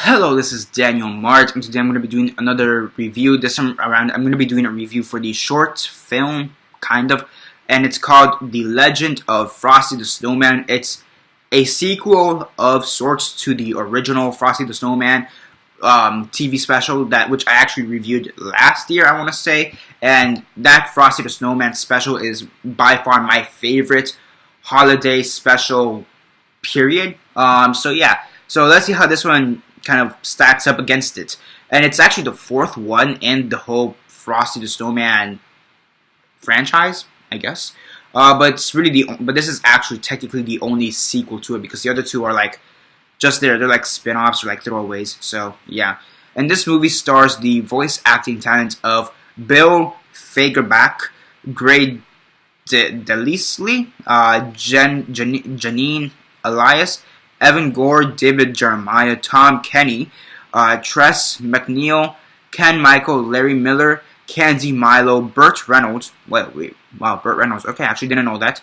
Hello, this is Daniel Mart, and today I'm going to be doing another review. This time around, I'm going to be doing a review for the short film, kind of, and it's called The Legend of Frosty the Snowman. It's a sequel of sorts to the original Frosty the Snowman TV special, which I actually reviewed last year, I want to say, and that Frosty the Snowman special is by far my favorite holiday special, period. So let's see how this one kind of stacks up against it. And it's actually the fourth one in the whole Frosty the Snowman franchise, I guess. But this is actually technically the only sequel to it, because the other two are like just there. They're like spin-offs or like throwaways. So yeah. And this movie stars the voice acting talent of Bill Fagerback, Gray Delisle, Janine Elias, Evan Gore, David Jeremiah, Tom Kenny, Tress McNeil, Ken Michael, Larry Miller, Candy Milo, Burt Reynolds. Burt Reynolds. Okay, I actually didn't know that.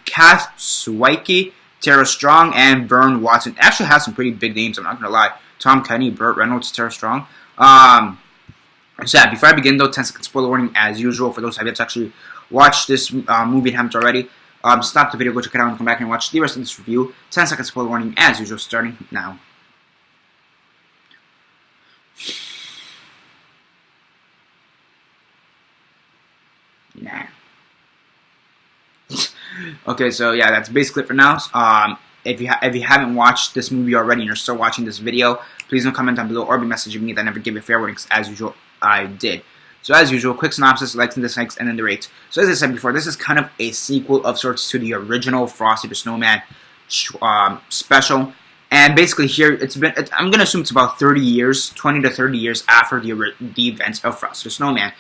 Kath Swiecki, Tara Strong, and Vern Watson. It actually has some pretty big names, I'm not gonna lie. Tom Kenny, Burt Reynolds, Tara Strong. So yeah, before I begin though, 10-second spoiler warning as usual for those who have yet to actually watch this movie and haven't already. Stop the video, go check it out, and come back and watch the rest of this review. 10-second spoiler warning as usual, starting now. Nah. Okay, so yeah, that's basically it for now. If you haven't watched this movie already and you're still watching this video, please don't comment down below or be messaging me that I never give you fair warnings. As usual, I did. So as usual, quick synopsis, likes and dislikes, and then the rate. So as I said before, this is kind of a sequel of sorts to the original Frosty the Snowman special. And basically here, I'm going to assume it's about 30 years, 20 to 30 years after the events of Frosty the Snowman.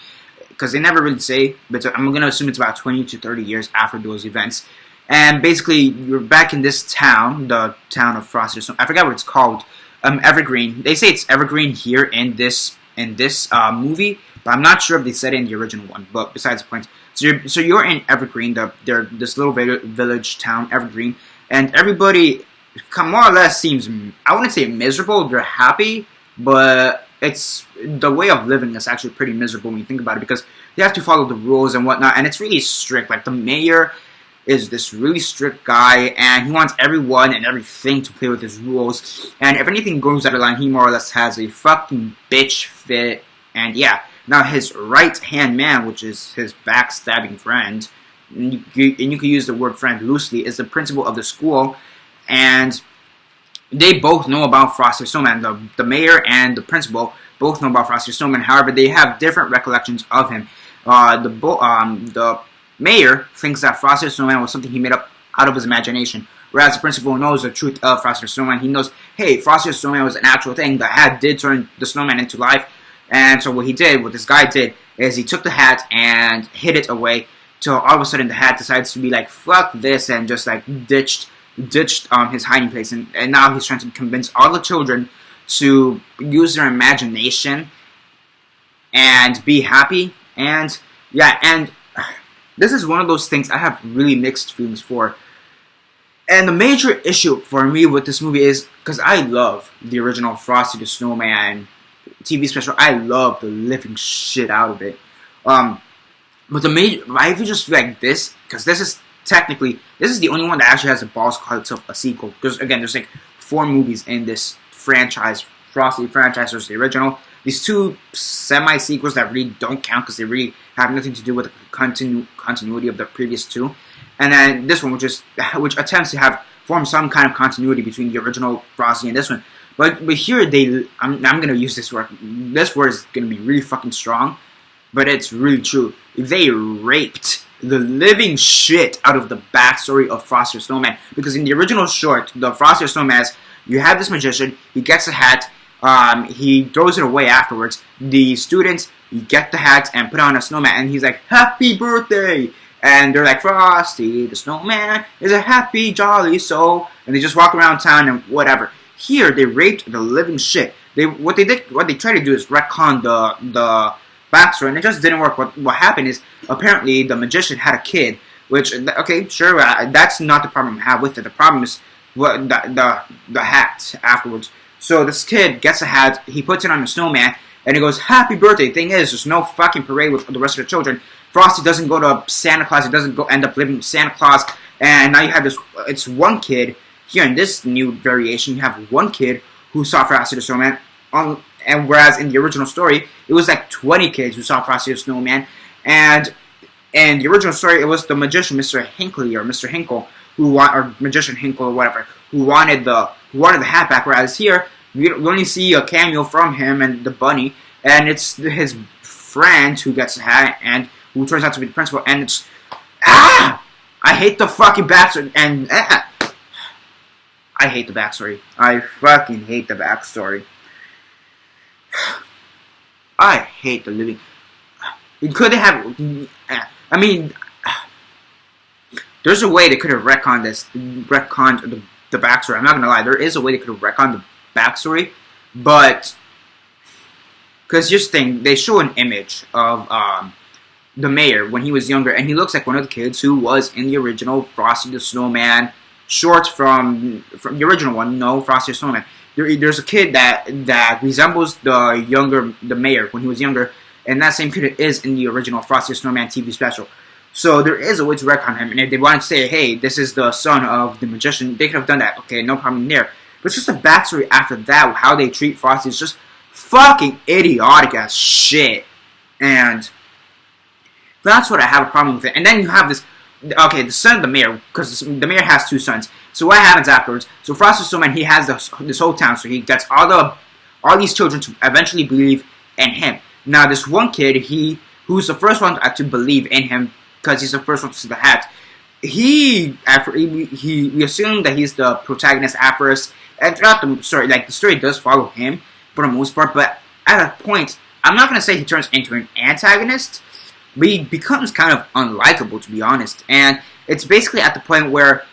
Because they never really say, but I'm going to assume it's about 20 to 30 years after those events. And basically, you're back in this town, the town of Frosty the Snowman. I forgot what it's called. Evergreen. They say it's Evergreen here in this movie. But I'm not sure if they said it in the original one, but besides the point. So you're in Evergreen, this little village town, Evergreen, and everybody more or less seems, I wouldn't say miserable, they're happy, but it's, the way of living is actually pretty miserable when you think about it, because you have to follow the rules and whatnot, and it's really strict. Like, the mayor is this really strict guy, and he wants everyone and everything to play with his rules, and if anything goes out of line, he more or less has a fucking bitch fit, and yeah. Now, his right-hand man, which is his backstabbing friend, and you can use the word friend loosely, is the principal of the school, and they both know about Frosty the Snowman. The mayor and the principal both know about Frosty the Snowman. However, they have different recollections of him. The mayor thinks that Frosty the Snowman was something he made up out of his imagination, whereas the principal knows the truth of Frosty the Snowman. He knows, hey, Frosty the Snowman was an actual thing. The hat did turn the snowman into life. And so what this guy did, is he took the hat and hid it away, till all of a sudden the hat decides to be like, fuck this, and just like ditched his hiding place. And now he's trying to convince all the children to use their imagination and be happy. And yeah, and this is one of those things I have really mixed feelings for. And the major issue for me with this movie is, because I love the original Frosty the Snowman TV special, I love the living shit out of it. But I feel just like this, because this is the only one that actually has the balls to call itself a sequel. Because again, there's like 4 movies in this franchise, Frosty franchise. There's the original, these 2 semi-sequels that really don't count because they really have nothing to do with the continuity of the previous 2, and then this one, which attempts to form some kind of continuity between the original Frosty and this one. But here I'm gonna use this word. This word is gonna be really fucking strong, but it's really true. They raped the living shit out of the backstory of Frosty the Snowman, because in the original short, the Frosty the Snowman, you have this magician. He gets a hat. He throws it away afterwards. The students get the hat and put on a snowman, and he's like, "Happy birthday!" And they're like, "Frosty the Snowman is a happy, jolly soul," and they just walk around town and whatever. Here, they raped the living shit. What they tried to do is retcon the backstory, and it just didn't work. What happened is, apparently, the magician had a kid, which, okay, sure, that's not the problem I have with it. The problem is the hat afterwards. So this kid gets a hat, he puts it on the snowman, and he goes, "Happy birthday." Thing is, there's no fucking parade with the rest of the children. Frosty doesn't go to Santa Claus, he doesn't go end up living with Santa Claus, and now you have this, it's one kid, here in this new variation, you have one kid who saw Frosty the Snowman, and whereas in the original story, it was like 20 kids who saw Frosty the Snowman, and in the original story, it was the magician, Mr. Hinkley, or Mr. Hinkle, or magician Hinkle, or whatever, who wanted the hat back, whereas here, we only see a cameo from him and the bunny, and it's his friend who gets the hat, and who turns out to be the principal, and it's, I hate the fucking backstory, and, I hate the backstory. I fucking hate the backstory. I hate the living. Could they have, I mean, there's a way they could have retconned the backstory. I'm not gonna lie, there is a way they could have retconned the backstory, but because here's the thing, they show an image of the mayor when he was younger, and he looks like one of the kids who was in the original Frosty the Snowman short from the original one. No, Frosty the Snowman. There's a kid that resembles the mayor when he was younger, and that same kid is in the original Frosty the Snowman TV special. So there is a way to retcon him, and if they wanted to say, hey, this is the son of the magician, they could have done that. Okay, no problem there. But it's just a backstory after that, how they treat Frosty is just fucking idiotic as shit. And that's what I have a problem with it. And then you have this, okay, the son of the mayor, because the mayor has two sons. So what happens afterwards? So Frosty the Snowman, he has this whole town, so he gets all these children to eventually believe in him. Now this one kid, who's the first one to believe in him, because he's the first one to see the hat. We assume that he's the protagonist at first, and throughout the story, like the story does follow him for the most part. But at a point, I'm not gonna say he turns into an antagonist, but he becomes kind of unlikable, to be honest. And it's basically at the point where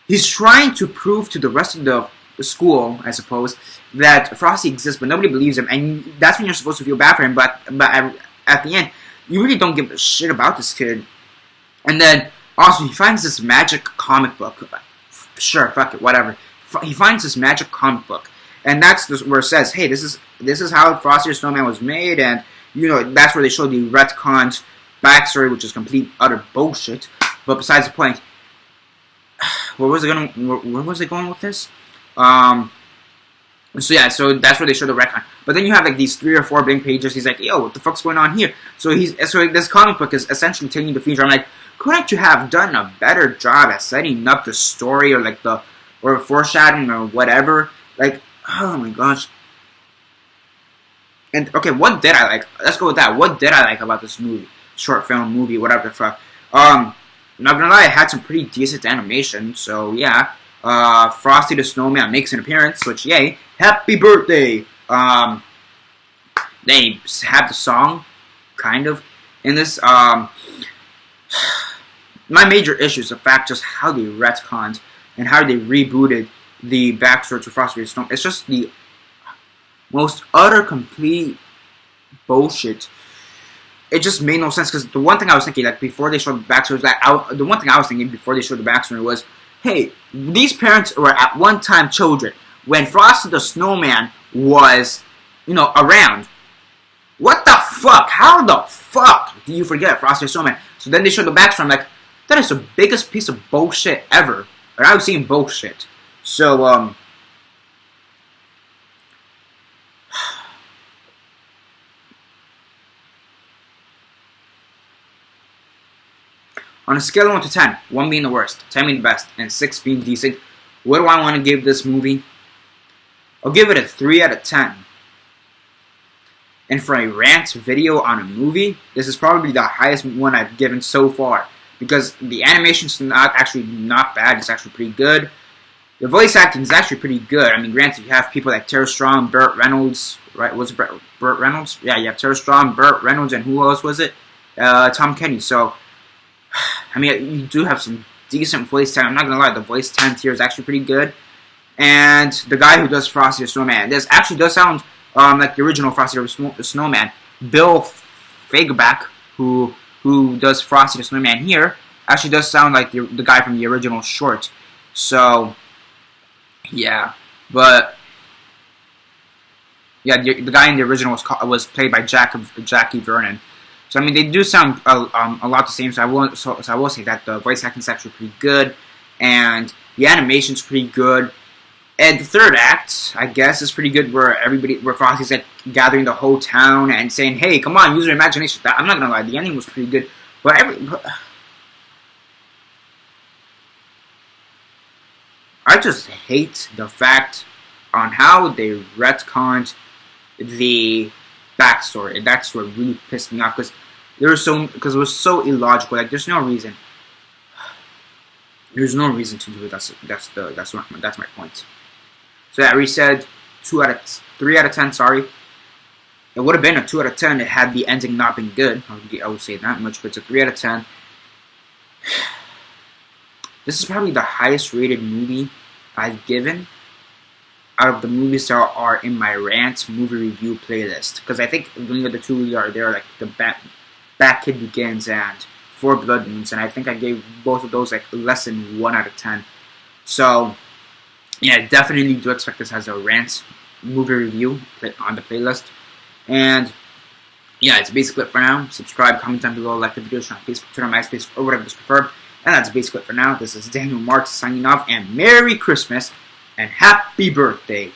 he's trying to prove to the rest of the school, I suppose, that Frosty exists, but nobody believes him, and that's when you're supposed to feel bad for him. But at the end, you really don't give a shit about this kid. And then, also, he finds this magic comic book. Sure, fuck it, whatever. He finds this magic comic book. And that's where it says, hey, this is how Frosty the Snowman was made. And, you know, that's where they show the retconned backstory, which is complete, utter bullshit. But besides the point, where was it going with this? So yeah, so that's where they show the retcon. But then you have like these 3 or 4 blank pages. He's like, yo, what the fuck's going on here? So this comic book is essentially taking you to the future. I'm like, couldn't you have done a better job at setting up the story or like or foreshadowing or whatever? Like, oh my gosh. And okay, what did I like? Let's go with that. What did I like about this movie? Short film, movie, whatever the fuck. I'm not gonna lie, it had some pretty decent animation. So yeah, Frosty the Snowman makes an appearance, which yay, happy birthday. They have the song, kind of, in this. My major issue is the fact just how they retconned and how they rebooted the backstory to Frosty the Snowman. It's just the most utter complete bullshit. It just made no sense, because the one thing I was thinking, like, before they showed the backstory, was, hey, these parents were at one time children when Frosty the Snowman was, you know, around. What the fuck? How the fuck do you forget Frosty the Snowman? So then they showed the backstory. I'm like, that is the biggest piece of bullshit ever. Or I've seen bullshit. So, on a scale of 1 to 10, 1 being the worst, 10 being the best, and 6 being decent, what do I want to give this movie? I'll give it a 3 out of 10. And for a rant video on a movie, this is probably the highest one I've given so far. Because the animation's not bad, it's actually pretty good. The voice acting is actually pretty good. I mean, granted, you have people like Tara Strong, Burt Reynolds, right? Was it Burt Reynolds? Yeah, you have Tara Strong, Burt Reynolds, and who else was it? Tom Kenny. So, I mean, you do have some decent voice talent. I'm not gonna lie, the voice talent here is actually pretty good. And the guy who does Frosty the Snowman, this actually does sound like the original Frosty the Snowman. Bill Fagerback, who does Frosty the Snowman here, actually does sound like the guy from the original short. So, yeah. But, Yeah, the guy in the original was played by Jackie Vernon. So I mean, they do sound a lot the same. So I will say that the voice acting is actually pretty good, and the animation's pretty good. And the third act, I guess, is pretty good, where Frosty's like gathering the whole town and saying, "Hey, come on, use your imagination." I'm not gonna lie, the ending was pretty good, but I just hate the fact on how they retconned the backstory. And that's what really pissed me off, because it was so illogical. Like, there's no reason. There's no reason to do it. That's my point. So yeah, we said 3 out of 10. Sorry, it would have been a 2 out of 10 had the ending not been good. I would say that much, but it's a 3 out of 10. This is probably the highest rated movie I've given out of the movies that are in my rant movie review playlist. Because I think the two are there, like the Bat Kid Begins and 4 Blood Moons, and I think I gave both of those like less than 1 out of 10. So yeah, definitely do expect this as a rant movie review on the playlist. And yeah, it's basically it for now. Subscribe, comment down below, like the video, on Facebook, Twitter, MySpace, or whatever you prefer. And that's basically it for now. This is Daniel Mart signing off, and Merry Christmas and Happy Birthday.